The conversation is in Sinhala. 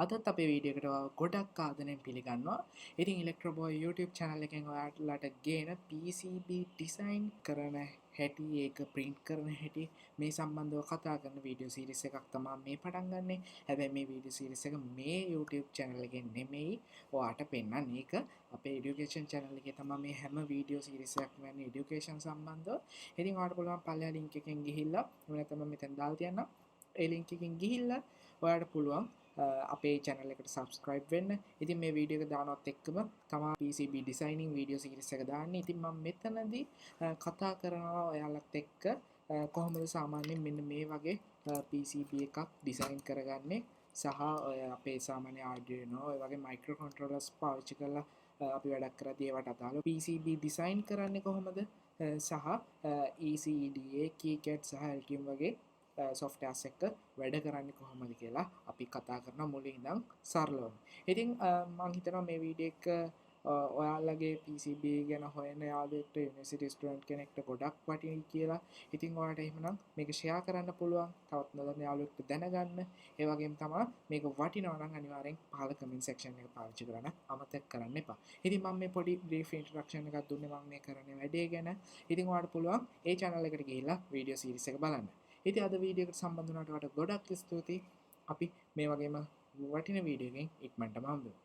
අදත් අපේ වීඩියෝ එකට ගොඩක් ආදරෙන් පිළිගන්නවා. ඉතින් ඉලෙක්ට්‍රෝ බෝයි YouTube channel එකෙන් ඔයාලට ගේන PCB design කරන හැටි, ඒක print කරන හැටි මේ සම්බන්ධව කතා කරන වීඩියෝ series එකක් තමයි මේ පටන් ගන්නෙ. හැබැයි මේ වීඩියෝ series එක මේ YouTube channel එකෙන් නෙමෙයි ඔයාට පෙන්නන්නේ. ඒක අපේ education channel එකේ තමයි මේ හැම වීඩියෝ series එකක්ම යන්නේ education සම්බන්ධව. ඉතින් ඔයාලට පුළුවන් පල්ලෙහා link එකෙන් ගිහිල්ලා නැත්නම් මම මෙතන දාලා තියන්නම්. ඒ link එකෙන් ගිහිල්ලා ඔයාලට පුළුවන් අපේ channel එකට subscribe වෙන්න. ඉතින් මේ වීඩියෝ එක දානවත් එක්කම තමයි PCB designing video series එක දාන්නේ. ඉතින් මම මෙතනදී කතා කරනවා ඔයාලත් එක්ක කොහොමද සාමාන්‍යයෙන් මෙන්න මේ වගේ PCB එකක් design කරගන්නේ සහ අපේ සාමාන්‍ය Arduino ඔය වගේ microcontrollers පාවිච්චි කරලා අපි වැඩක් කරද්දී ඒවට අදාළ PCB design කරන්නේ කොහොමද සහ ECEDA, KiCad සහ Altium වගේ softwares එක්ක වැඩ කරන්නේ කොහොමද කියලා අපි කතා කරන මුලින් ඉඳන් සරලවම. ඉතින් මම හිතනවා මේ වීඩියෝ එක ඔයාලගේ PCB ගැන හොයන යාළුවෙක්ට යුනිවර්සිටි ස්ටුඩන්ට් කෙනෙක්ට ගොඩක් වටිනයි කියලා. ඉතින් ඔයාලට එහෙමනම් මේක ෂෙයා කරන්න පුළුවන්. තවත් නොදන්න යාළුවෙක්ට දැනගන්න. ඒ වගේම තමයි මේක වටිනවා නම් අනිවාර්යෙන් පහළ කමෙන්ට් සෙක්ෂන් එක පාවිච්චි කරන්න අමතක කරන්න එපා. ඉතින් මම මේ පොඩි බ්‍රීෆ් ඉන්ට්‍රොඩක්ෂන් එකක් දුන්නේ මම මේ කරන්නේ වැඩේ ගැන. ඉතින් ඔයාලට පුළුවන් ඒ channel එකට ගිහිල්ලා වීඩියෝ සීරීස් එක බලන්න. ඉතින් අද වීඩියෝ එකට සම්බන්ධ වුණාට ගොඩක් ස්තුතියි. අපි මේ වගේම වටින වීඩියෝ එකකින් ඉක්මනටම හම්බෙමු.